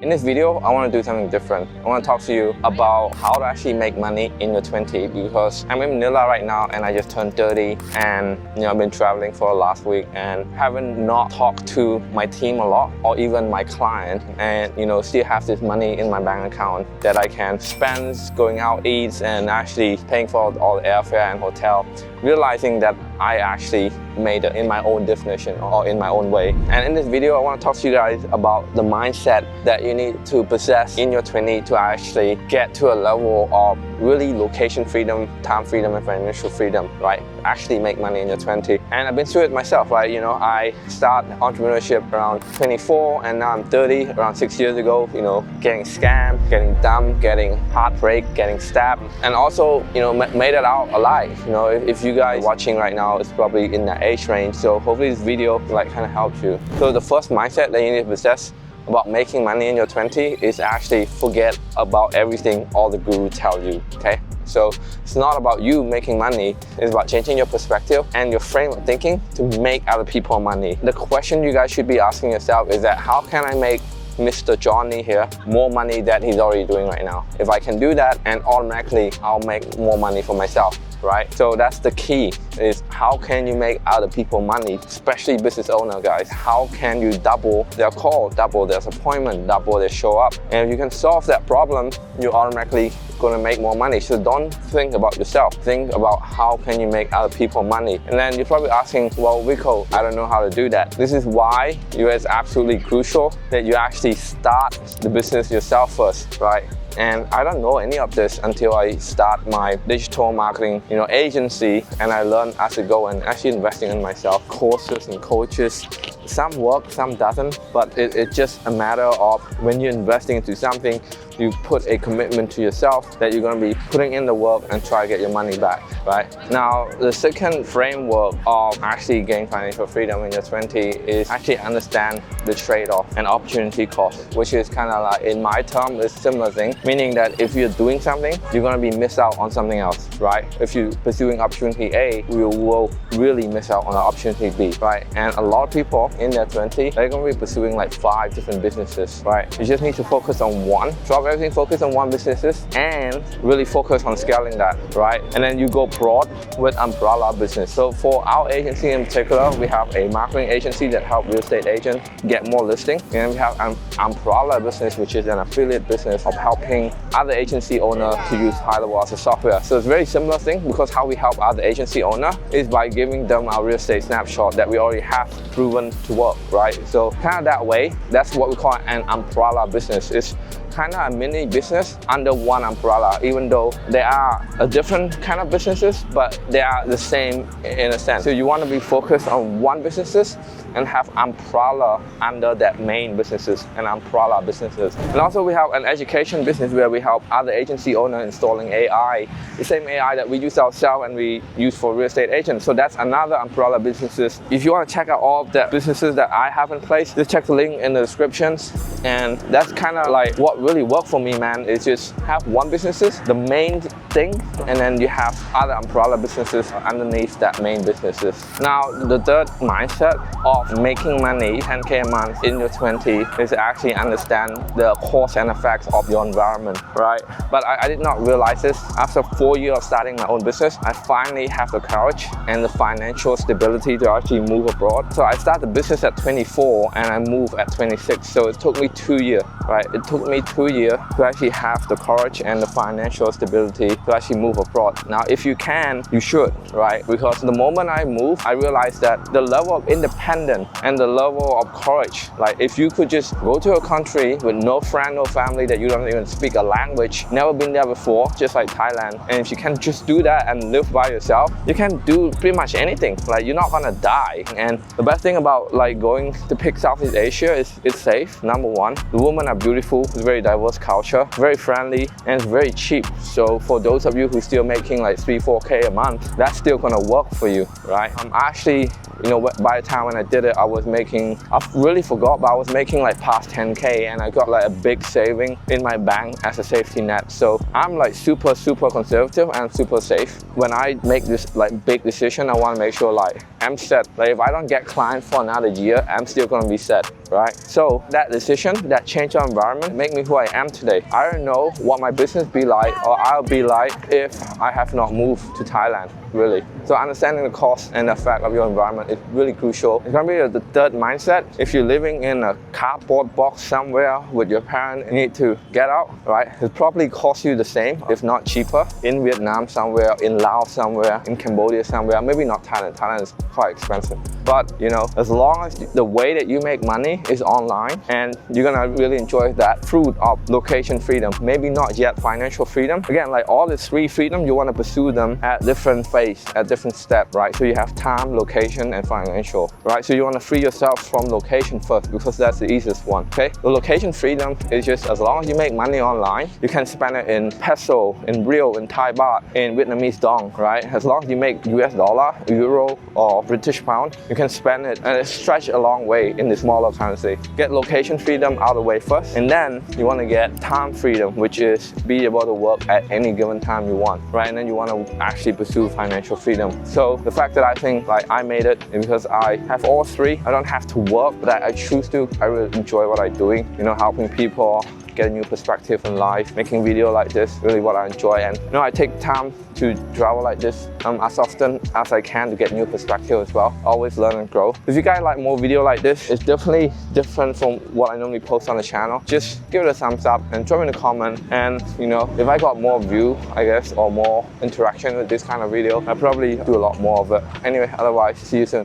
In this video, I want to do something different. I want to talk to you about how to actually make money in your 20s because I'm in Manila right now and I just turned 30 and I've been traveling for the last week and haven't not talked to my team a lot or even my client and still have this money in my bank account that I can spend going out, eats and actually paying for all the airfare and hotel, realizing that I actually made it in my own definition or in my own way. And in this video, I want to talk to you guys about the mindset that you need to possess in your 20s to actually get to a level of really location freedom, time freedom, and financial freedom, right? Actually make money in your 20s. And I've been through it myself, right? I started entrepreneurship around 24 and now I'm 30, around 6 years ago, getting scammed, getting dumped, getting heartbreak, getting stabbed, and also, made it out alive. If you guys watching right now, it's probably in that age range. So hopefully this video kind of helps you. So the first mindset that you need to possess about making money in your 20s is actually forget about everything all the gurus tell you, okay? So it's not about you making money, it's about changing your perspective and your frame of thinking to make other people money. The question you guys should be asking yourself is that how can I make Mr. Johnny here more money that he's already doing right now? If I can do that, and automatically I'll make more money for myself, right? So that's the key, is how can you make other people money, especially business owner guys. How can you double their call, double their appointment, double their show up? And if you can solve that problem, you're automatically going to make more money. So don't think about yourself, think about how can you make other people money. And then you're probably asking, well, Rico, I don't know how to do that. This is why it's absolutely crucial that you actually start the business yourself first, right? And I don't know any of this until I start my digital marketing agency, and I learn as I go and actually investing in myself, courses and coaches. Some work, some doesn't, but it's just a matter of when you're investing into something, you put a commitment to yourself that you're going to be putting in the work and try to get your money back, right? Now, the second framework of actually gaining financial freedom in your 20s is actually understand the trade-off and opportunity cost, which is kind of like, in my term, it's a similar thing, meaning that if you're doing something, you're going to be miss out on something else, right? If you're pursuing opportunity A, you will really miss out on the opportunity B, right? And a lot of people in their 20s, they're going to be pursuing like 5 different businesses, right? You just need to focus on one, drop everything, focus on one businesses and really focus on scaling that, right? And then you go broad with umbrella business. So for our agency in particular, we have a marketing agency that helps real estate agents get more listing, and we have an umbrella business, which is an affiliate business of helping other agency owner to use GoHighlevel as a software. So it's a very similar thing, because how we help other agency owner is by giving them our real estate snapshot that we already have proven to work, right? So kind of that way, that's what we call an umbrella business. It's kind of a mini business under one umbrella, even though they are a different kind of businesses, but they are the same in a sense. So you want to be focused on one businesses and have umbrella under that main businesses and umbrella businesses. And also we have an education business where we help other agency owners installing AI, the same AI that we use ourselves and we use for real estate agents. So that's another umbrella businesses. If you want to check out all of the businesses that I have in place, just check the link in the descriptions. And that's kind of like what really worked for me, man, is just have one businesses, the main thing, and then you have other umbrella businesses underneath that main businesses. Now, the third mindset of making money 10K a month in your 20s is to actually understand the cause and effects of your environment, right? But I did not realize this. After 4 years of starting my own business, I finally have the courage and the financial stability to actually move abroad. So I started the business at 24 and I moved at 26. So it took me 2 years, right? It took me 2 years to actually have the courage and the financial stability to actually move abroad. Now, if you can, you should, right? Because the moment I moved, I realized that the level of independence and the level of courage, like if you could just go to a country with no friend, no family, that you don't even speak a language, never been there before, just like Thailand, and if you can just do that and live by yourself, you can do pretty much anything. Like, you're not gonna die. And the best thing about like going to pick Southeast Asia is it's safe, number one. The women are beautiful, it's a very diverse culture, very friendly, and it's very cheap. So for those of you who still making like 3-4K a month, that's still gonna work for you, right? Actually, by the time when I did it, I was making, I really forgot, but I was making like past 10K, and I got like a big saving in my bank as a safety net. So I'm like super conservative and super safe. When I make this like big decision, I want to make sure like I'm set. Like if I don't get clients for another year, I'm still gonna be set. right? So that decision, that change of environment, make me who I am today. I don't know what my business be like or I'll be like if I have not moved to Thailand, really. So understanding the cost and effect of your environment is really crucial. It's gonna be the third mindset. If you're living in a cardboard box somewhere with your parents and need to get out, right? It probably costs you the same, if not cheaper, in Vietnam somewhere, in Laos somewhere, in Cambodia somewhere, maybe not Thailand. Thailand is quite expensive. But you know, as long as the way that you make money is online and you're gonna really enjoy that fruit of location freedom, maybe not yet financial freedom. Again, like all these three freedom, you wanna pursue them at different phase, at different step, right? So you have time, location, and financial, right? So you wanna free yourself from location first because that's the easiest one, okay? The location freedom is just as long as you make money online, you can spend it in peso, in real, in Thai baht, in Vietnamese dong, right? As long as you make US dollar, euro, or British pound, you can spend it and it stretch a long way in the smaller currency. Get location freedom out of the way first, and then you want to get time freedom, which is be able to work at any given time you want, right? And then you want to actually pursue financial freedom. So the fact that I think like I made it is because I have all three. I don't have to work, but I choose to. I really enjoy what I'm doing, you know, helping people get a new perspective in life, making video like this, really what I enjoy. And you know, I take time to travel like this as often as I can to get new perspective as well. Always learn and grow. If you guys like more video like this, it's definitely different from what I normally post on the channel. Just give it a thumbs up and drop in a comment. And you know, if I got more view, I guess, or more interaction with this kind of video, I'll probably do a lot more of it. Anyway, otherwise, see you soon.